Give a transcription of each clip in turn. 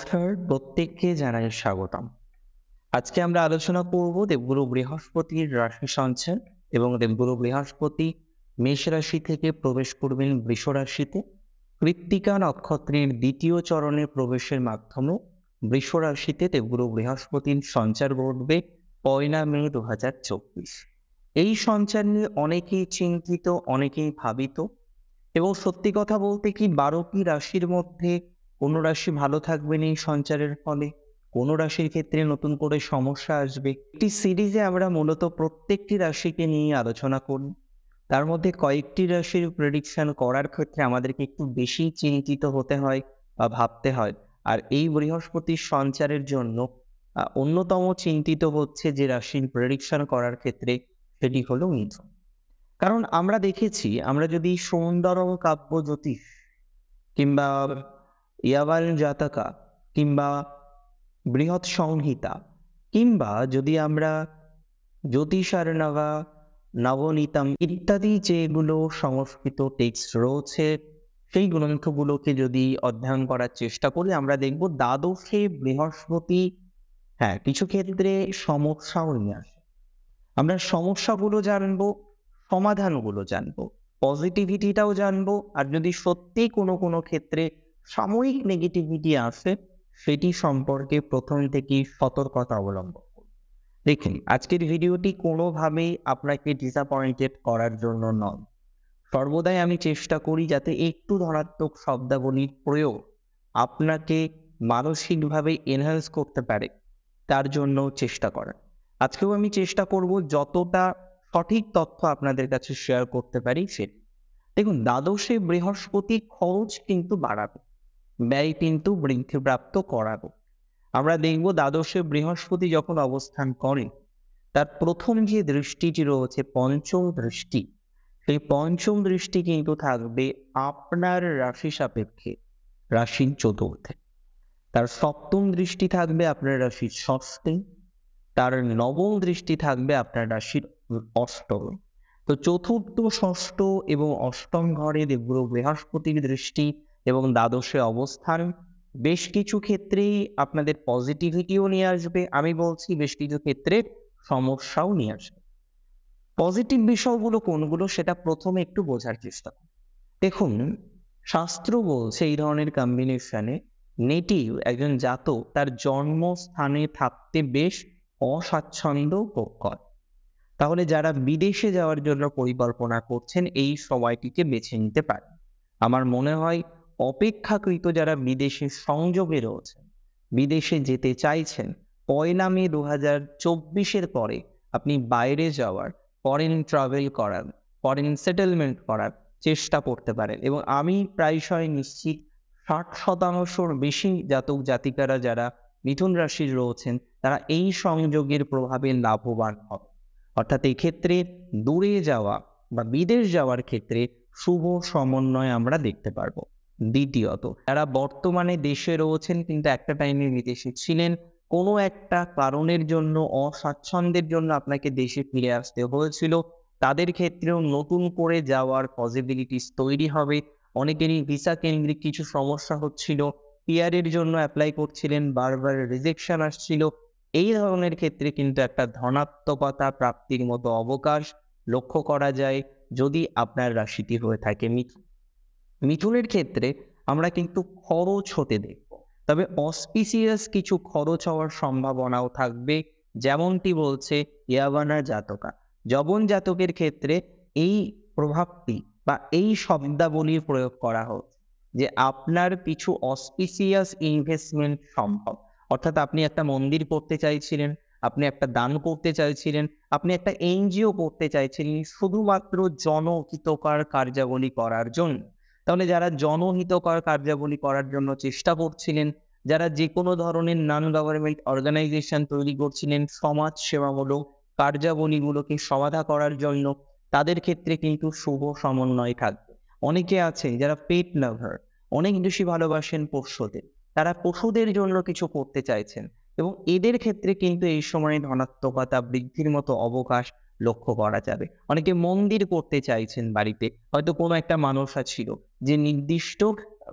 নমস্কার, প্রত্যেককে জানাই স্বাগতম। আজকে আমরা আলোচনা করব দেবগুরু বৃহস্পতির রাশি সঞ্চার এবং দেবগুরু বৃহস্পতি মেষ রাশি থেকে প্রবেশ করবেন বৃষ রাশিতে। কৃত্তিকা নক্ষত্রের দ্বিতীয় চরণে প্রবেশের মাধ্যমে বৃষ রাশিতে দেবগুরু বৃহস্পতির সঞ্চার ঘটবে 1 মে 2024। এই সঞ্চার নিয়ে অনেকেই চিন্তিত, অনেকেই ভাবিত এবং সত্যি কথা বলতে কি 12টি রাশির মধ্যে কোনো রাশি ভালো থাকবে না এই সঞ্চারের ফলে, কোনো রাশির ক্ষেত্রে নতুন করে সমস্যা আসবে। একটি সিরিজে আমরা মূলত প্রত্যেকটি রাশিকে নিয়ে আলোচনা করি। তার মধ্যে কয়েকটি রাশির প্রেডিকশন করার ক্ষেত্রে আমাদেরকে একটু বেশি চিন্তিত হতে হয় বা ভাবতে হয়। আর এই বৃহস্পতির সঞ্চারের জন্য অন্যতম চিন্তিত হচ্ছে যে রাশির প্রেডিকশন করার ক্ষেত্রে, সেটি হলো মিথুন। কারণ আমরা দেখেছি, আমরা যদি সৌন্দর্য কাব্য জ্যোতিষ কিংবা ইয়াবাল জাতকা কিংবা বৃহৎ সংহিতা কিংবা যদি আমরা জ্যোতিষার্ণবা, নবনীতম ইত্যাদি যেগুলো সংস্কৃত টেক্সট রয়েছে সেই গ্রন্থগুলোকে যদি অধ্যয়ন করার চেষ্টা করি, আমরা দেখব দ্বাদশে বৃহস্পতি কিছু ক্ষেত্রে সমস্যাও নিয়ে আসে। আমরা সমস্যাগুলো জানবো, সমাধানগুলো জানবো, পজিটিভিটিটাও জানবো, আর যদি সত্যি কোনো ক্ষেত্রে সাময়িক নেগেটিভিটি আসে সেটি সম্পর্কে প্রথম থেকেই সতর্কতা অবলম্বন করব। দেখুন, আজকের ভিডিওটি কোনোভাবেই আপনাকে ডিসঅ্যাপয়েন্টেড করার জন্য নয়। সর্বদাই আমি চেষ্টা করি যাতে একটু ধনাত্মক শব্দাবলীর প্রয়োগ আপনাকে মানসিকভাবে এনহ্যান্স করতে পারে, তার জন্য চেষ্টা করা। আজকেও আমি চেষ্টা করব যতটা সঠিক তথ্য আপনাদের কাছে শেয়ার করতে পারি সেটি। দেখুন, দ্বাদশে বৃহস্পতি খরচ কিন্তু বাড়াবে, ব্যয় কিন্তু বৃদ্ধিপ্রাপ্ত করাবে। আমরা দেখব দ্বাদশে বৃহস্পতি যখন অবস্থান করে, তার প্রথম যে দৃষ্টিটি রয়েছে পঞ্চম দৃষ্টি, সেই পঞ্চম দৃষ্টি কিন্তু থাকবে আপনার রাশি সাপেক্ষে রাশির চতুর্থে। তার সপ্তম দৃষ্টি থাকবে আপনার রাশির ষষ্ঠে, তার নবম দৃষ্টি থাকবে আপনার রাশির অষ্টমে। তো চতুর্থ, ষষ্ঠ এবং অষ্টম ঘরে দেবগুরু বৃহস্পতির দৃষ্টি এবং দ্বাদশে অবস্থান বেশ কিছু ক্ষেত্রেই আপনাদের পজিটিভিটিও নিয়ে আসবে, আমি বলছি বেশ কিছু ক্ষেত্রে সমস্যাও নিয়ে আসবে। পজিটিভ বিষয়গুলো কোনগুলো সেটা প্রথমে একটু বোঝার চেষ্টা করুন। দেখুন, শাস্ত্র বলছে এই ধরনের কম্বিনেশনে নেটিভ একজন জাতক তার জন্মস্থানে থাকতে বেশ অস্বাচ্ছন্দ্য বোধ করে। তাহলে যারা বিদেশে যাওয়ার জন্য পরিকল্পনা করছেন এই সময়টিকে বেছে নিতে পারেন। আমার মনে হয় অপেক্ষাকৃত যারা বিদেশে সংযোগে রয়েছেন, বিদেশে যেতে চাইছেন, 1 মে 2024 পরে আপনি বাইরে যাওয়ার, ফরেন ট্রাভেল করার, ফরেন সেটেলমেন্ট করার চেষ্টা করতে পারেন। এবং আমি প্রায়শই নিশ্চিত 60% বেশি জাতক জাতিকারা যারা মিথুন রাশির রয়েছেন তারা এই সংযোগের প্রভাবে লাভবান হবে। অর্থাৎ এই ক্ষেত্রে দূরে যাওয়া বা বিদেশ যাওয়ার ক্ষেত্রে শুভ সমন্বয় আমরা দেখতে পারবো। দ্বিতীয়ত, যারা বর্তমানে দেশে রয়েছেন কিন্তু একটা টাইমে বিদেশে ছিলেন, কোনো একটা কারণের জন্য, অস্বাচ্ছন্দ্যের জন্য আপনাকে দেশে ফিরে আসতে হয়েছিল, তাদের ক্ষেত্রেও নতুন করে যাওয়ার পসিবিলিটিস তৈরি হবে। অনেকেরই ভিসা কেন্দ্রিক কিছু সমস্যা হচ্ছিল, পিআরের জন্য অ্যাপ্লাই করছিলেন, বারবার রিজেকশন আসছিল। এই ধরনের ক্ষেত্রে কিন্তু একটা ধনাত্মকতা প্রাপ্তির মতো অবকাশ লক্ষ্য করা যায় যদি আপনার রাশিটি হয়ে থাকে মিথুন। মিথুনের ক্ষেত্রে আমরা কিন্তু খরচ হতে দেখব, তবে অসপিসিয়াস কিছু খরচ হওয়ার সম্ভাবনাও থাকবে। যেমনটি বলছে ইয়াবানা জাতকা, যবন জাতকের ক্ষেত্রে এই প্রভাবটি বা এই শব্দাবলীর প্রয়োগ করা হচ্ছে যে আপনার কিছু অসপিসিয়াস ইনভেস্টমেন্ট সম্ভব। অর্থাৎ আপনি একটা মন্দির করতে চাইছিলেন, আপনি একটা দান করতে চাইছিলেন, আপনি একটা এনজিও করতে চাইছিলেন শুধুমাত্র জনহিতকর কার্যাবলী করার জন্য। তাহলে যারা জনহিতকর কার্যাবলী করার জন্য চেষ্টা করছিলেন, যারা যে কোনো ধরনের নন গভর্নমেন্ট অর্গানাইজেশন তৈরি করছিলেন সমাজ সেবামূলক কার্যাবলীগুলোকে সমাধা করার জন্য, তাদের ক্ষেত্রে কিন্তু শুভ সমন্বয় থাকবে। অনেকে আছে যারা পেট লাভার, অনেক বেশি ভালোবাসেন পশুদের, তারা পশুদের জন্য কিছু করতে চাইছেন এবং এদের ক্ষেত্রে কিন্তু এই সময়ে ধনাত্মকতা বৃদ্ধির মতো অবকাশ লক্ষ্য করা যাবে। অনেকে মন্দির করতে চাইছেন বাড়িতে, হয়তো কোনো একটা মানুষ ছিল যে নির্দিষ্ট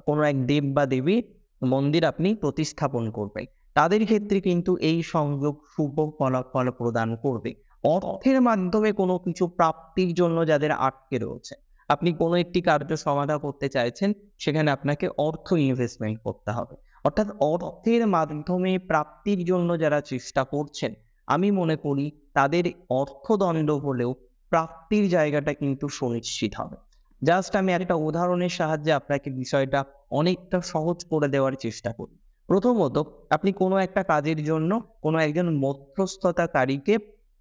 কোনো এক দেব বা দেবী মন্দির আপনি প্রতিস্থাপন করবেন, তাদের ক্ষেত্রে কিন্তু এই সংযোগ শুভ ফলাফল প্রদান করবে। অর্থের মাধ্যমে কোনো কিছু প্রাপ্তির জন্য যাদের আটকে রয়েছে, আপনি কোনো একটি কার্য সমাধা করতে চাইছেন, সেখানে আপনাকে অর্থ ইনভেস্টমেন্ট করতে হবে। অর্থাৎ অর্থের মাধ্যমে প্রাপ্তির জন্য যারা চেষ্টা করছেন, আমি মনে করি তাদের অর্থদণ্ড হলেও প্রাপ্তির জায়গাটা কিন্তু সুনিশ্চিত হবে। জাস্ট আমি একটা উদাহরণের সাহায্যে আপনাকে বিষয়টা অনেকটা সহজ করে দেওয়ার চেষ্টা করি। প্রথমত, আপনি কোনো একটা কাজের জন্য কোনো একজন মধ্যস্থতাকারীকে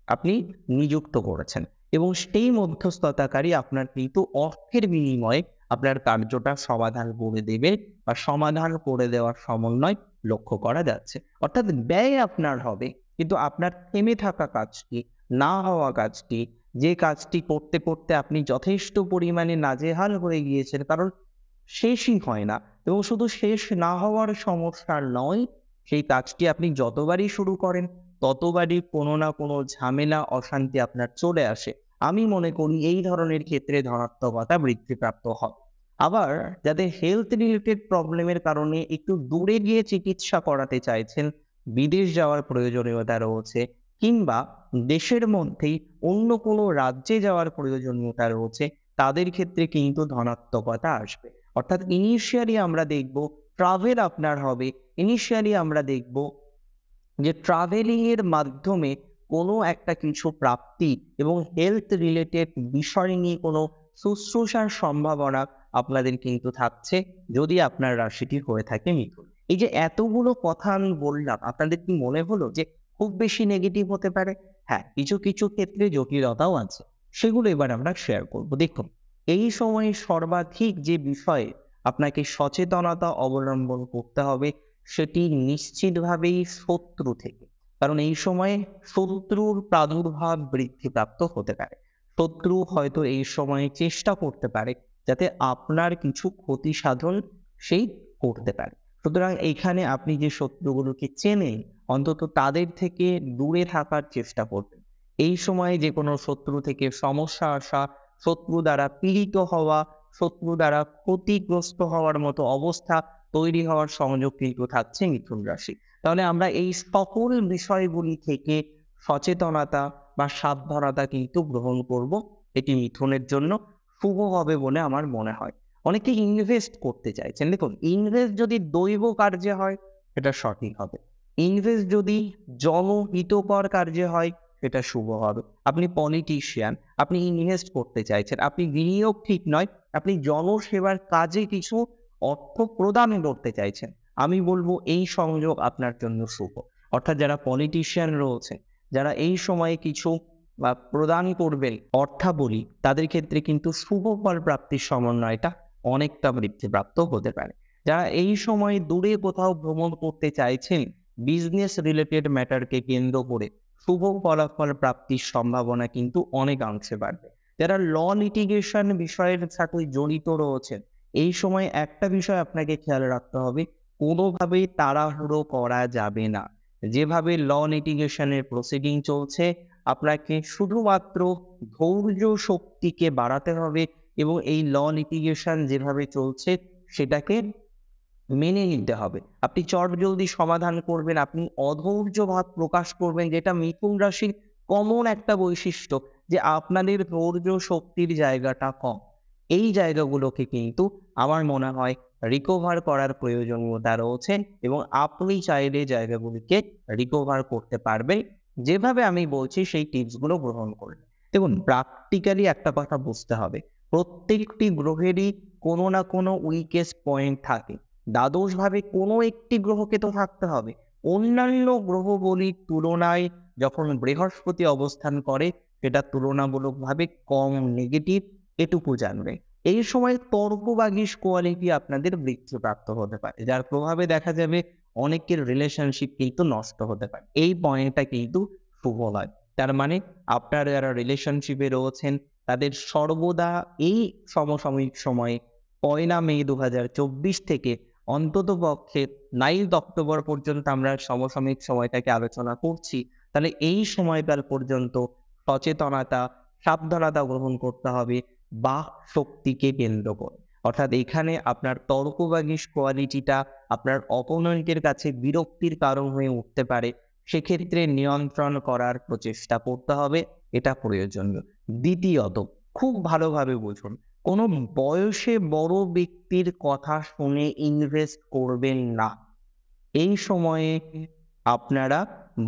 আপনি নিযুক্ত করেছেন এবং সেই মধ্যস্থতাকারী আপনার কিন্তু অর্থের বিনিময়ে আপনার কার্যটা সমাধান করে দেবে বা সমাধান করে দেওয়ার সমন্বয় লক্ষ্য করা যাচ্ছে। অর্থাৎ ব্যয় আপনার হবে, কিন্তু আপনার থেমে থাকা কাজটি, না হওয়া কাজটি, যে কাজটি করতে করতে আপনি যথেষ্ট পরিমাণে নাজেহাল হয়ে গিয়েছেন, কারণ শেষই হয় না, এবং শুধু শেষ না হওয়ার সমস্যা নয়, সেই কাজটি আপনি যতবারই শুরু করেন ততবারই কোনো না কোনো ঝামেলা, অশান্তি আপনার চলে আসে। আমি মনে করি এই ধরনের ক্ষেত্রে ধনাত্মকতা বৃদ্ধিপ্রাপ্ত হয়। আবার যাদের হেলথ রিলেটেড প্রবলেমের কারণে একটু দূরে গিয়ে চিকিৎসা করাতে চাইছেন, বিদেশ যাওয়ার প্রয়োজনীয়তা রয়েছে, কিংবা দেশের মধ্যেই অন্য কোনো রাজ্যে যাওয়ার প্রয়োজনীয়তা রয়েছে, তাদের ক্ষেত্রে কিন্তু ধনাত্মকতা আসবে। অর্থাৎ ইনিশিয়ালি আমরা দেখব ট্রাভেল আপনার হবে, ইনিশিয়ালি আমরা দেখব যে ট্রাভেলিং এর মাধ্যমে কোনো একটা কিছু প্রাপ্তি এবং হেলথ রিলেটেড বিষয় নিয়ে কোনো শুশ্রূষার সম্ভাবনা আপনাদের কিন্তু থাকছে, যদি আপনার রাশিটি হয়ে থাকে মিথুন। এই যে এতগুলো কথা আমি বললাম, আপনাদের কি মনে হলো যে খুব বেশি নেগেটিভ হতে পারে? হ্যাঁ, কিছু কিছু ক্ষেত্রে জটিলতাও আছে, সেগুলো এবার আমরা শেয়ার করব। দেখুন, এই সময়ে সর্বাধিক যে বিষয়ে আপনাকে সচেতনতা অবলম্বন করতে হবে, সেটি নিশ্চিতভাবেই শত্রু থেকে। কারণ এই সময়ে শত্রুর প্রাদুর্ভাব বৃদ্ধিপ্রাপ্ত হতে পারে। শত্রু হয়তো এই সময়ে চেষ্টা করতে পারে যাতে আপনার কিছু ক্ষতি সাধন সেই করতে পারে। সুতরাং এইখানে আপনি যে শত্রুগুলোকে চেনেন, অন্তত তাদের থেকে দূরে থাকার চেষ্টা করবেন। এই সময়ে যে কোনো শত্রু থেকে সমস্যা আসা, শত্রু দ্বারা পীড়িত হওয়া, শত্রু দ্বারা ক্ষতিগ্রস্ত হওয়ার মতো অবস্থা তৈরি হওয়ার সংযোগ কিন্তু থাকছে মিথুন রাশি। তাহলে আমরা এই সকল বিষয়গুলি থেকে সচেতনতা বা সাবধানতা কিন্তু গ্রহণ করব। এটি মিথুনের জন্য শুভ হবে বলে আমার মনে হয়। অনেকে ইনভেস্ট করতে চাইছেন, দেখুন ইনভেস্ট যদি দৈব কার্যে হয় সেটা সঠিক হবে, ইনভেস্ট যদি জনহিতকর কার্যে হয় সেটা শুভ হবে। আপনি পলিটিশিয়ান, আপনি ইনভেস্ট করতে চাইছেন, আপনি বিনিয়োগ ঠিক নয়, আপনি জনসেবার কাজে কিছু অর্থ প্রদান করতে চাইছেন, আমি বলবো এই সংযোগ আপনার জন্য শুভ। অর্থাৎ যারা পলিটিশিয়ান রয়েছে, যারা এই সময়ে কিছু প্রদান করবেন অর্থাবলী, তাদের ক্ষেত্রে কিন্তু শুভ ফল প্রাপ্তির সমন্বয়টা অনেকটা বৃদ্ধিপ্রাপ্ত হতে পারে। যারা এই সময়ে দূরে কোথাও ভ্রমণ করতে চাইছেন, বিজনেস রিলেটেড ম্যাটারকে কেন্দ্র করে শুভ ফলাফল প্রাপ্তির সম্ভাবনা কিন্তু অনেকাংশে বাড়বে। যারা ল লিটিগেশন বিষয়ের সাথে জড়িত রয়েছেন, এই সময় একটা বিষয় আপনাকে খেয়াল রাখতে হবে, কোনোভাবেই তাড়াহুড়ো করা যাবে না। যেভাবে ল লিটিগেশনের প্রসিডিং চলছে, আপনাকে শুধুমাত্র ধৈর্য শক্তিকে বাড়াতে হবে এবং এই ল লিটিগেশন যেভাবে চলছে সেটাকে মেনে নিতে হবে। আপনি চটজলদি সমাধান করবেন, আপনি অধৈর্য ভাব প্রকাশ করবেন, যেটা মিথুন রাশির কমন একটা বৈশিষ্ট্য, যে আপনাদের ধৈর্য শক্তির জায়গাটা কম। এই জায়গাগুলোকে কিন্তু আমার মনে হয় রিকভার করার প্রয়োজনীয়তা রয়েছে এবং আপনি চাইলে জায়গাগুলিকে রিকভার করতে পারবেন, যেভাবে আমি বলছি সেই টিপসগুলো গ্রহণ করুন। দেখুন, প্র্যাকটিক্যালি একটা কথা বুঝতে হবে, প্রত্যেকটি গ্রহেরই কোনো না কোনো উইকেস্ট পয়েন্ট থাকে। দ্বাদশভাবে কোনো একটি গ্রহকে তো থাকতে হবে। অন্যান্য গ্রহগুলির তুলনায় যখন বৃহস্পতি অবস্থান করে, সেটা তুলনামূলকভাবে কম নেগেটিভ, এটুকু জানবে। এই সময় তর্কবাগীশ কোয়ালিটি আপনাদের বৃদ্ধিপ্রাপ্ত হতে পারে, যার প্রভাবে দেখা যাবে অনেকের রিলেশনশিপ কিন্তু নষ্ট হতে পারে। এই পয়েন্টটা কিন্তু শুভ নয়। তার মানে আপনারা যারা রিলেশনশিপে রয়েছেন, তাদের সর্বদা এই সমসাময়িক সময়ে 1 মে 2024 থেকে অন্তত পক্ষে 9 অক্টোবর পর্যন্ত আমরা সমসাময়িক সময়টাকে আলোচনা করছি, তাহলে এই সময়কাল পর্যন্ত সচেতনতা, সাবধানতা গ্রহণ করতে হবে বাক শক্তিকে কেন্দ্র করে। অর্থাৎ এখানে আপনার তর্কবাগীশ কোয়ালিটিটা আপনার অপোনেন্টের কাছে বিরক্তির কারণ হয়ে উঠতে পারে। সেক্ষেত্রে নিয়ন্ত্রণ করার প্রচেষ্টা করতে হবে, এটা প্রয়োজনীয়। দ্বিতীয়ত, খুব ভালোভাবে বুঝুন, কোনো বয়সে বড় ব্যক্তির কথা শুনে ইনভেস্ট করবেন না। এই সময়ে আপনারা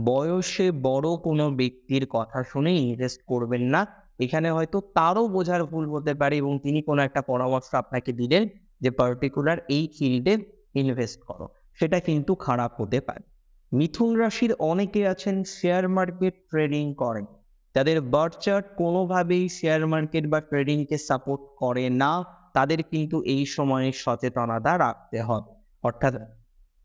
বয়সে বড় কোনো ব্যক্তির কথা শুনে ইনভেস্ট করবেন না। এখানে হয়তো তারও বোঝার ভুল হতে পারে এবং তিনি কোনো একটা পরামর্শ আপনাকে দিলেন যে পার্টিকুলার এই ফিল্ডে ইনভেস্ট করো, সেটা কিন্তু খারাপ হতে পারে। মিথুন রাশির অনেকে আছেন শেয়ার মার্কেট ট্রেডিং করেন, তাদের বার্থ চার্ট কোনোভাবেই শেয়ার মার্কেট বা ট্রেডিংকে সাপোর্ট করে না। তাদের কিন্তু এই সময়ে সচেতনতা রাখতে হবে, অর্থাৎ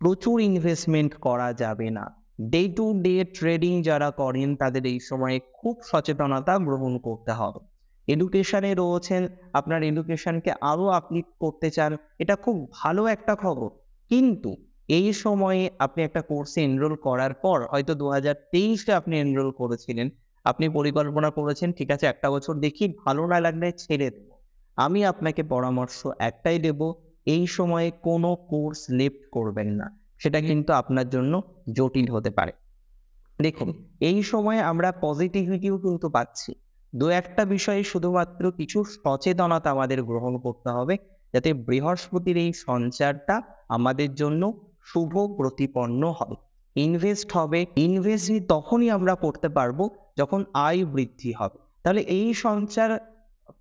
প্রচুর ইনভেস্টমেন্ট করা যাবে না। ডে টু ডে ট্রেডিং যারা করেন তাদের এই সময়ে খুব সচেতনতা গ্রহণ করতে হবে। এডুকেশনে রয়েছেন, আপনার এডুকেশনকে আরো আপলিফট করতে চান, এটা খুব ভালো একটা খবর। কিন্তু এই সময়ে আপনি একটা কোর্সে এনরোল করার পর, হয়তো 2023-এ আপনি এনরোল করেছিলেন, আপনি পরিকল্পনা করেছেন ঠিক আছে 1 বছর দেখি, ভালো না লাগলে ছেড়ে দেব। আমি আপনাকে পরামর্শ একটাই দেব, এই সময়ে কোনো কোর্স লেফট করবেন না, সেটা কিন্তু আপনার জন্য জটিল হতে পারে। দেখুন, এই সময়ে আমরা পজিটিভিটিও কিন্তু পাচ্ছি। 2-1টা বিষয়ে শুধুমাত্র কিছু সচেতনতা আমাদের গ্রহণ করতে হবে, যাতে বৃহস্পতির এই সঞ্চারটা আমাদের জন্য শুভ প্রতিপন্ন হবে। ইনভেস্ট হবে, ইনভেস্ট তখনই আমরা করতে পারবো যখন আয় বৃদ্ধি হবে। তাহলে এই সঞ্চার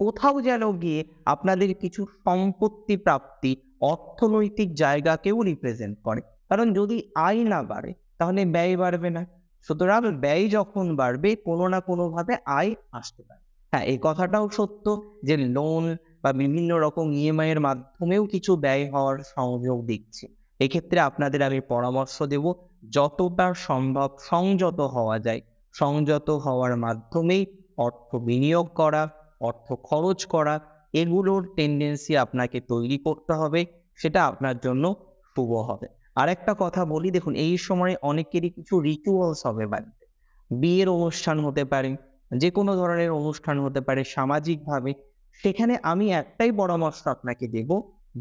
কোথাও যেন গিয়ে আপনাদের কিছু সম্পত্তি প্রাপ্তি, অর্থনৈতিক জায়গাকেও রিপ্রেজেন্ট করে। কারণ যদি আয় না বাড়ে তাহলে ব্যয় বাড়বে না, সুতরাং ব্যয় যখন বাড়বে কোনো না কোনোভাবে আয় আসতে পারে। হ্যাঁ, এই কথাটাও সত্য যে লোন বা বিভিন্ন রকম ইএমআই এর মাধ্যমেও কিছু ব্যয় হওয়ার সংযোগ দিচ্ছে। এক্ষেত্রে আপনাদের আমি পরামর্শ দেব, যতটা সম্ভব সংযত হওয়া যায়, সংযত হওয়ার মাধ্যমেই অর্থ বিনিয়োগ করা, অর্থ খরচ করা, এগুলোর টেন্ডেন্সি আপনাকে তৈরি করতে হবে, সেটা আপনার জন্য শুভ হবে। আরেকটা কথা বলি, দেখুন এই সময় অনেকেরই কিছু রিচুয়ালস হবে বাড়িতে, বিয়ের অনুষ্ঠান হতে পারে, যে কোনো ধরনের অনুষ্ঠান হতে পারে সামাজিকভাবে। সেখানে আমি একটাই পরামর্শ আপনাকে দেব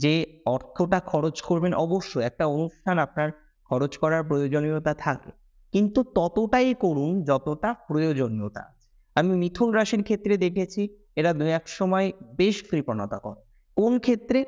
যে অর্থটা খরচ করবেন, অবশ্যই একটা অনুষ্ঠান আপনার খরচ করার প্রয়োজনীয়তা থাকে, কিন্তু ততটাই করুন যতটা প্রয়োজনীয়তা আছে। আমি মিথুন রাশির ক্ষেত্রে দেখেছি এরা 2-1 সময় বেশ কৃপণতা করে। কোন ক্ষেত্রে?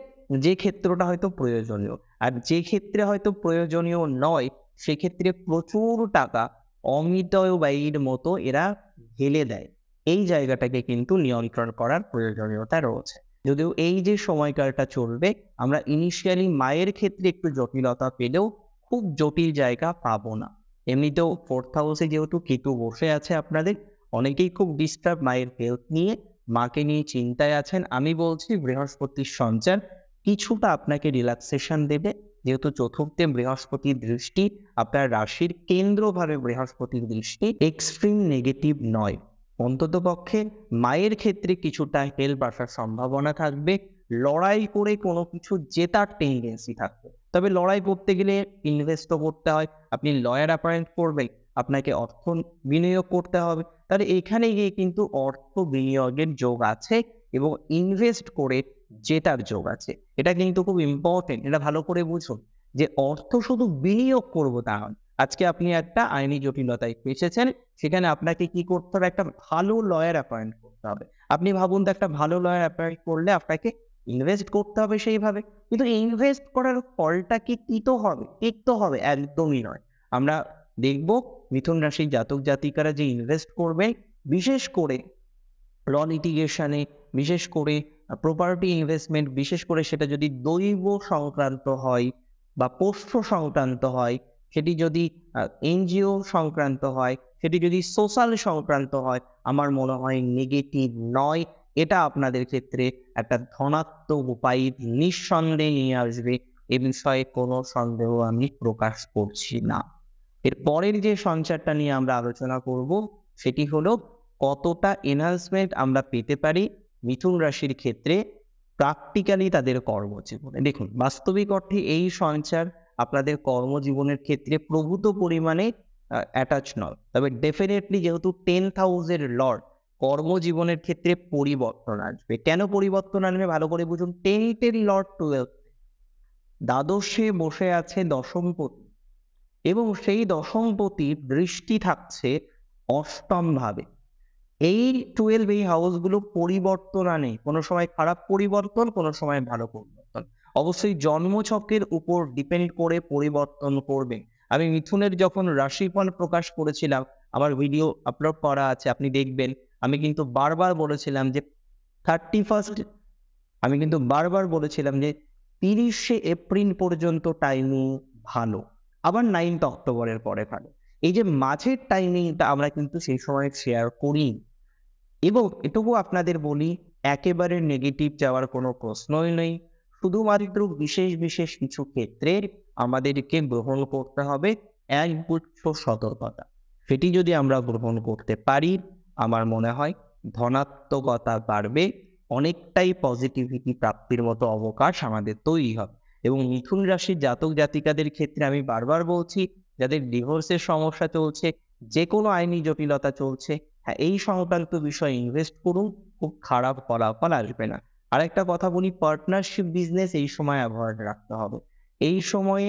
যে ক্ষেত্রটা হয়তো প্রয়োজনীয়, আর যে ক্ষেত্রে হয়তো প্রয়োজনীয় নয় সেক্ষেত্রে প্রচুর টাকা অমিতব্যয়ীর মতো এরা ঢেলে দেয়। এই জায়গাটাকে কিন্তু নিয়ন্ত্রণ করার প্রয়োজনীয়তা রয়েছে। যদিও এই যে সময়কালটা চলবে, আমরা ইনিশিয়ালি মায়ের ক্ষেত্রে একটু জটিলতা পেলেও খুব জটিল জায়গা পাবো না। এমনিতেও 4th হাউসে যেহেতু কেতু বসে আছে, আপনাদের অনেকেই খুব ডিস্টার্ব মায়ের হেলথ নিয়ে, মাকে নিয়ে চিন্তায় আছেন। আমি বলছি বৃহস্পতির সঞ্চার কিছুটা আপনাকে রিল্যাক্সেশন দেবে, যেহেতু চতুর্থে বৃহস্পতির দৃষ্টি, আপনার রাশির কেন্দ্রভাবে বৃহস্পতির দৃষ্টি এক্সট্রিম নেগেটিভ নয়। অন্তত পক্ষে মায়ের ক্ষেত্রে কিছুটা হেল্প আসার সম্ভাবনা থাকবে। লড়াই করে কোনো কিছু জেতার টেন্ডেন্সি থাকবে, তবে লড়াই করতে গেলে ইনভেস্টও করতে হয়। আপনি লয়ার অ্যাপয়েন্ট করবেন, আপনাকে অর্থ বিনিয়োগ করতে হবে, তাহলে এখানে গিয়ে কিন্তু অর্থ বিনিয়োগের যোগ আছে এবং ইনভেস্ট করে জেতার যোগ আছে। এটা কিন্তু খুব ইম্পর্টেন্ট, এটা ভালো করে বুঝুন যে অর্থ শুধু বিনিয়োগ করবো তা নয়। আজকে আপনি একটা আইনি জটিলতায় ফেসেছেন, সেখানে আপনাকে কি করতে হবে? একটা ভালো লয়ার অ্যাপয়েন্ট করতে হবে। আপনি ভাবুন তো, একটা ভালো লয়ার অ্যাপয়েন্ট করলে আপনাকে ইনভেস্ট করতে হবে সেইভাবে, কিন্তু ইনভেস্ট করার ফলটা কি তিতো হবে? তিক্ত হবে? একদমই নয়। আমরা দেখব মিথুন রাশির জাতক জাতিকারা যে ইনভেস্ট করবে, বিশেষ করে ল লিটিগেশনে, বিশেষ করে প্রপার্টি ইনভেস্টমেন্ট, বিশেষ করে সেটা যদি দৈব সংক্রান্ত হয় বা পোষ্য সংক্রান্ত হয়, সেটি যদি এনজিও সংক্রান্ত হয়, সেটি যদি সোশ্যাল সংক্রান্ত হয়, আমার মনে হয় নেগেটিভ নয়। এটা আপনাদের ক্ষেত্রে একটা ধনাত্মক উপায় নিঃসন্দেহে নিয়ে আসবে, এ বিষয়ে কোনো সন্দেহ আমি প্রকাশ করছি না। এর পরের যে সঞ্চারটা নিয়ে আমরা আলোচনা করব সেটি হলো কতটা এনহান্সমেন্ট আমরা পেতে পারি মিথুন রাশির ক্ষেত্রে প্র্যাকটিক্যালি তাদের কর্মজীবনে। দেখুন, বাস্তবিক অর্থে এই সঞ্চার আপনাদের কর্মজীবনের ক্ষেত্রে প্রভূত পরিমাণে অ্যাটাচ নয়, তবে ডেফিনেটলি যেহেতু 10th হাউসের লর্ড, কর্মজীবনের ক্ষেত্রে পরিবর্তন আসবে। কেন পরিবর্তন আনবে ভালো করে বুঝুন। 10th লর্ড 12th দ্বাদশে বসে আছে দশমপতি এবং সেই দশমপতির দৃষ্টি থাকছে অষ্টম ভাবে। এই 12 এই হাউসগুলো পরিবর্তন আনে, কোনো সময় খারাপ পরিবর্তন, কোনো সময় ভালো পরিবর্তন। অবশ্যই জন্মছকের উপর ডিপেন্ড করে পরিবর্তন করবে। আমি মিথুনের যখন রাশিফল প্রকাশ করেছিলাম, আমার ভিডিও আপলোড করা আছে, আপনি দেখবেন। আমি কিন্তু বারবার বলেছিলাম যে 30শে এপ্রিল পর্যন্ত টাইমিং ভালো, আবার 9th অক্টোবরের পরে ভালো। এই যে মাঝের টাইমিংটা আমরা কিন্তু সেই সময় শেয়ার করি। এবং এটুকু আপনাদের বলি, একেবারে নেগেটিভ যাওয়ার কোনো প্রশ্নই নেই। শুধুমাত্র বিশেষ বিশেষ কিছু ক্ষেত্রে আমাদেরকে গ্রহণ করতে হবে একগুচ্ছ সতর্কতা। সেটি যদি আমরা গ্রহণ করতে পারি, আমার মনে হয় ধনাত্মকতা বাড়বে, অনেকটাই পজিটিভিটি প্রাপ্তির মতো অবকাশ আমাদের তৈরি হবে। এবং মিথুন রাশির জাতক জাতিকাদের ক্ষেত্রে আমি বারবার বলছি, যাদের ডিভোর্সের সমস্যা চলছে, যে কোনো আইনি জটিলতা চলছে, হ্যাঁ, এই সংক্রান্ত বিষয়ে ইনভেস্ট করুন, খুব খারাপ ফলাফল আসবে না। আরেকটা কথা বলি, পার্টনারশিপ বিজনেস এই সময় অ্যাভয়েড রাখতে হবে। এই সময়ে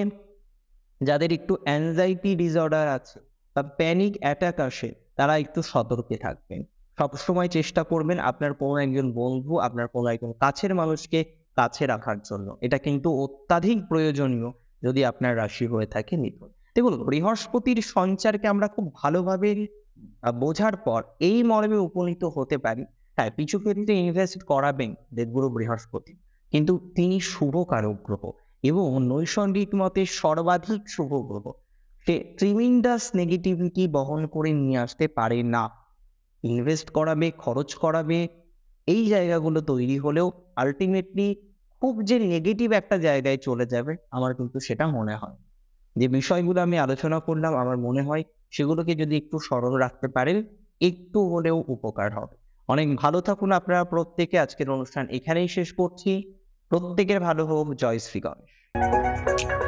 যাদের একটু অ্যাংজাইটি ডিসঅর্ডার আছে বা প্যানিক অ্যাটাক আসে, তারা একটু সতর্কে থাকবেন। সবসময় চেষ্টা করবেন আপনার কোনো একজন বন্ধু, আপনার কোনো একজন কাছের মানুষকে কাছে রাখার জন্য। এটা কিন্তু অত্যাধিক প্রয়োজনীয় যদি আপনার রাশি হয়ে থাকে মিথুন। দেখুন, বৃহস্পতির সঞ্চারকে আমরা খুব ভালোভাবে বোঝার পর এই মর্মে উপনীত হতে পারি, হ্যাঁ, কিছু ক্ষেত্রে ইনভেস্ট করাবেন দেবগুরু বৃহস্পতি, কিন্তু তিনি শুভ কারক গ্রহ এবং নৈসর্গিক মতে সর্বাধিক শুভ গ্রহ। সে ট্রিমিন্ডাস নেগেটিভিটি বহন করে নিয়ে আসতে পারে না। ইনভেস্ট করাবে, খরচ করাবে, এই জায়গাগুলো তৈরি হলেও আলটিমেটলি খুব যে নেগেটিভ একটা জায়গায় চলে যাবে, আমার কিন্তু সেটা মনে হয়। যে বিষয়গুলো আমি আলোচনা করলাম, আমার মনে হয় সেগুলোকে যদি একটু স্মরণ রাখতে পারেন, একটু হলেও উপকার হবে। অনেক ভালো থাকুন আপনারা প্রত্যেকে। আজকের অনুষ্ঠান এখানেই শেষ করছি। প্রত্যেকের ভালো হোক। জয় শ্রী গণেশ।